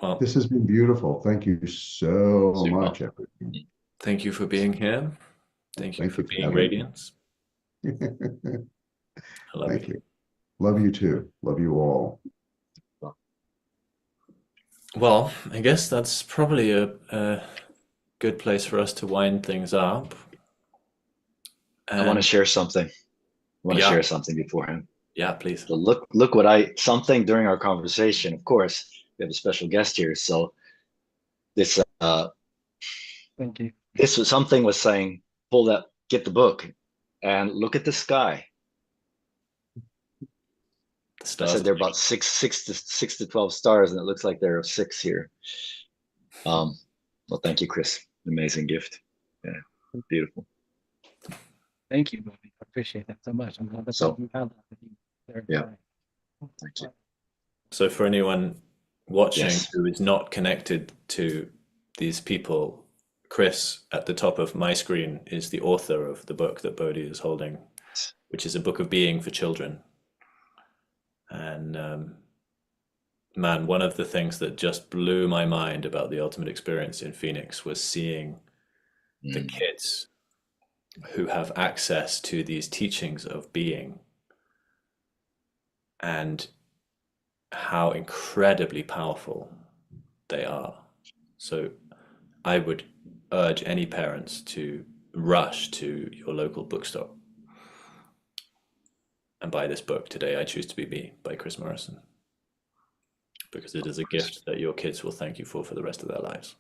Well, This has been beautiful. Thank you so Super. much, everyone. thank you for being here. Thank you Thank for you for being having me. Radiance. I love Thank you. you. Love you too. Love you all. Well, I guess that's probably a good place for us to wind things up. I want to share something. I want to Yeah. share something beforehand. Yeah, please. So look what something during our conversation. Of course, we have a special guest here. So this Thank you. something was saying, get the book and look at the sky. The I stars. said there are about six to 12 stars, and it looks like there are 6 here. Well, thank you, Chris. Amazing gift. Yeah, beautiful. Thank you, Bobby. I appreciate that so much. I'm glad that So- you had that with you there. Yeah. Thank you. So for anyone watching Yes. who is not connected to these people, Chris at the top of my screen is the author of the book that Bodhi is holding, which is a book of being for children. And man, one of the things that just blew my mind about the ultimate experience in Phoenix was seeing the kids who have access to these teachings of being and how incredibly powerful they are. So I would urge any parents to rush to your local bookstore and buy this book, Today I Choose to Be Me by Chris Morrison, because it is a gift that your kids will thank you for the rest of their lives.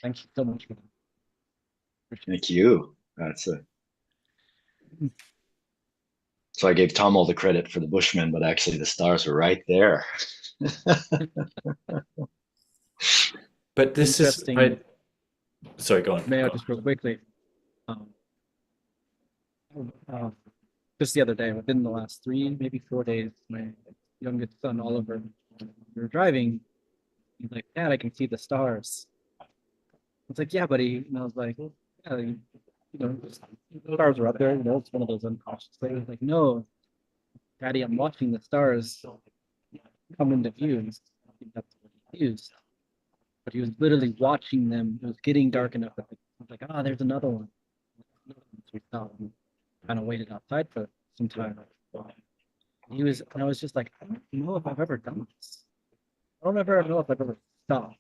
Thank you so much for that. Appreciate Thank you. So I gave Tom all the credit for the Bushmen, but actually the stars are right there. But this is Interesting. right. Sorry, go on. May I Go on. just real quickly? Um, uh, just the other day, within the last 3, maybe 4 days, my youngest son Oliver, we were driving. He's like, "Dad, I can see the stars." I was like, "Yeah, buddy," and I was like, "Well, yeah, the stars are up there. It's one of those unconscious things." Like, "No, Daddy, I'm watching the stars come into view." And I think that's what he used. But he was literally watching them. It was getting dark enough that I was like, "Ah, there's another one." So we stopped and kind of waited outside for some time. And I was just like, I don't know if I've ever done this. I don't ever know if I've ever stopped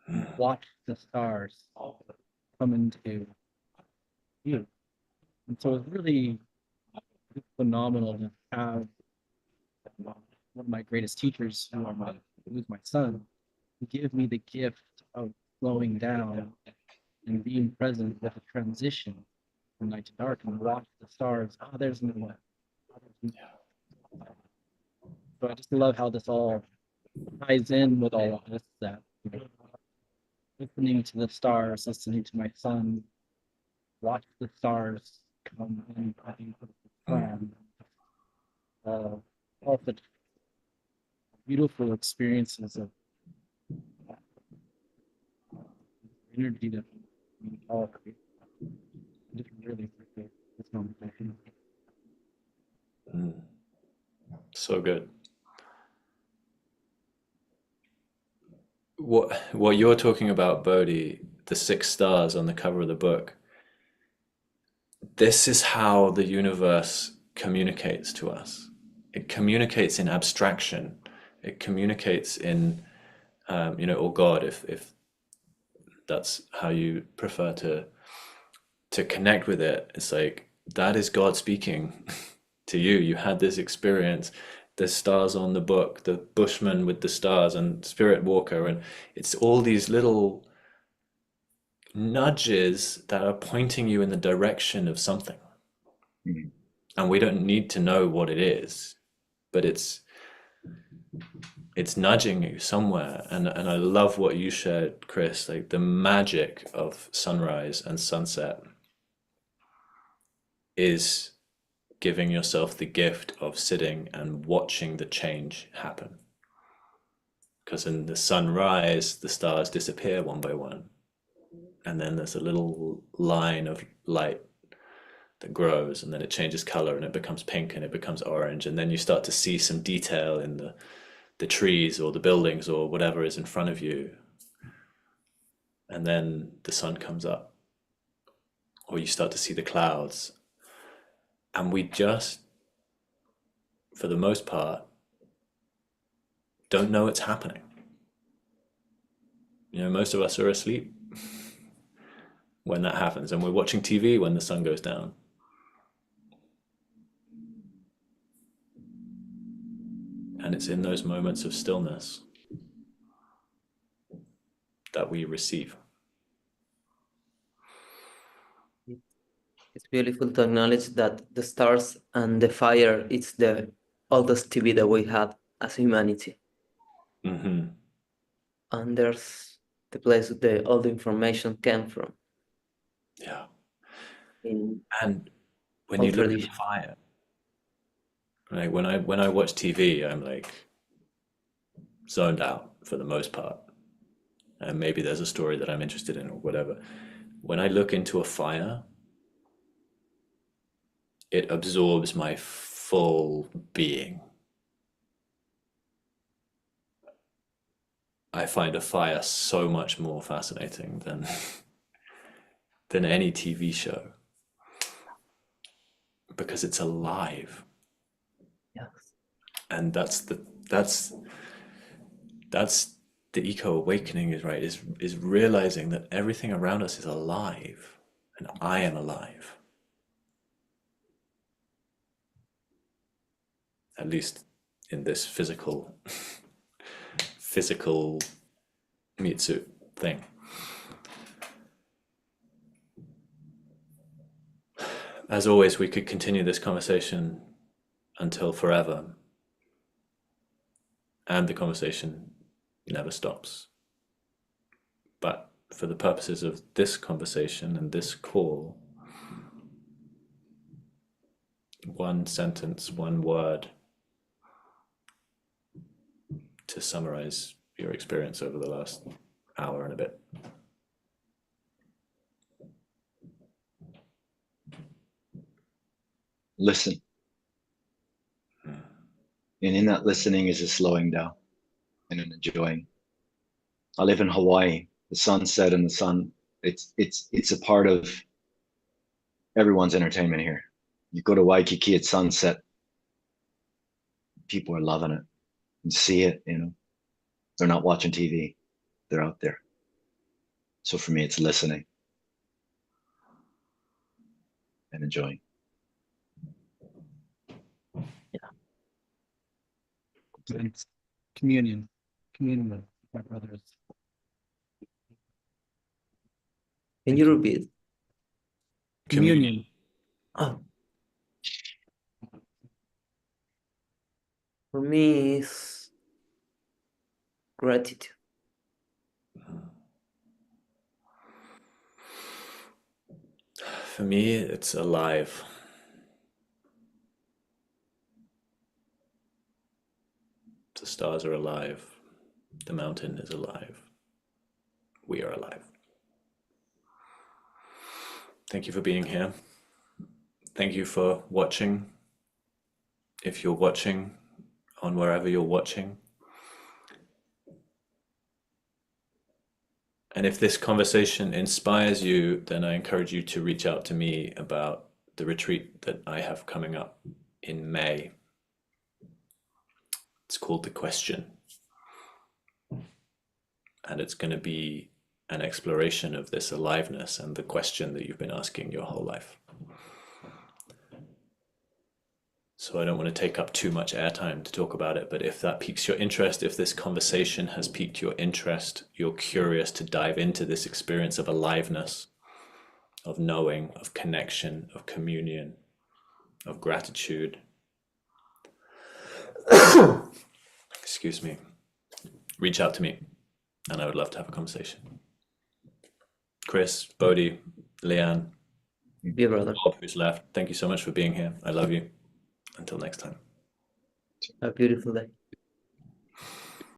and watched the stars come into view. And so it's really phenomenal to have one of my greatest teachers, who's my son, give me the gift of slowing down and being present with the transition from night to dark and watch the stars. Oh, there's no one. So I just love how this all ties in with all of this. That listening to the stars, listening to my son, watch the stars come in. I think all the beautiful experiences of energy that we all create. I just really appreciate this conversation. So good. What you're talking about, Bodhi, the 6 stars on the cover of the book, this is how the universe communicates to us. It communicates in abstraction. It communicates in, or God, if that's how you prefer to connect with it. It's like, that is God speaking to you. You had this experience. The stars on the book, the Bushman with the stars, and Spirit Walker, and it's all these little nudges that are pointing you in the direction of something. Mhm. And we don't need to know what it is, but it's nudging you somewhere. And I love what you shared, Chris, like the magic of sunrise and sunset is giving yourself the gift of sitting and watching the change happen. Because in the sunrise, the stars disappear one by one. And then there's a little line of light that grows, and then it changes color and it becomes pink and it becomes orange. And then you start to see some detail in the trees or the buildings or whatever is in front of you. And then the sun comes up, or you start to see the clouds. And we just, for the most part, don't know it's happening. Most of us are asleep when that happens, and we're watching TV when the sun goes down. And it's in those moments of stillness that we receive. It's beautiful to acknowledge that the stars and the fire, it's the oldest TV that we have as humanity. Mm-hmm. And there's the place that all the information came from. Yeah. In And when all you look at the tradition. fire, like when I watch TV, I'm like zoned out for the most part. And maybe there's a story that I'm interested in or whatever. When I look into a fire, it absorbs my full being. I find a fire so much more fascinating than any TV show, because it's alive. Yes. And that's the eco awakening, is realizing that everything around us is alive, and I am alive. At least in this physical Mitsu thing. As always, we could continue this conversation until forever, and the conversation never stops. But for the purposes of this conversation and this call, one sentence, one word to summarize your experience over the last hour and a bit. Listen. And in that listening is a slowing down and an enjoying. I live in Hawaii. The sunset and the sun, it's a part of everyone's entertainment here. You go to Waikiki at sunset, people are loving it. You see it, you know. They're not watching TV. They're out there. So for me, it's listening and enjoying. And it's communion with my brothers. Can you repeat? Communion. Oh. For me, it's gratitude. For me, it's alive. The stars are alive. The mountain is alive. We are alive. Thank you for being here. Thank you for watching. If you're watching on wherever you're watching. And if this conversation inspires you, then I encourage you to reach out to me about the retreat that I have coming up in May. It's called The Question. And it's going to be an exploration of this aliveness and the question that you've been asking your whole life. So I don't want to take up too much airtime to talk about it, but if that piques your interest, if this conversation has piqued your interest, you're curious to dive into this experience of aliveness, of knowing, of connection, of communion, of gratitude. Excuse me. Reach out to me, and I would love to have a conversation. Chris, Bodhi, Leanne, Be a brother. Bob, who's left, thank you so much for being here. I love you. Until next time. A beautiful day.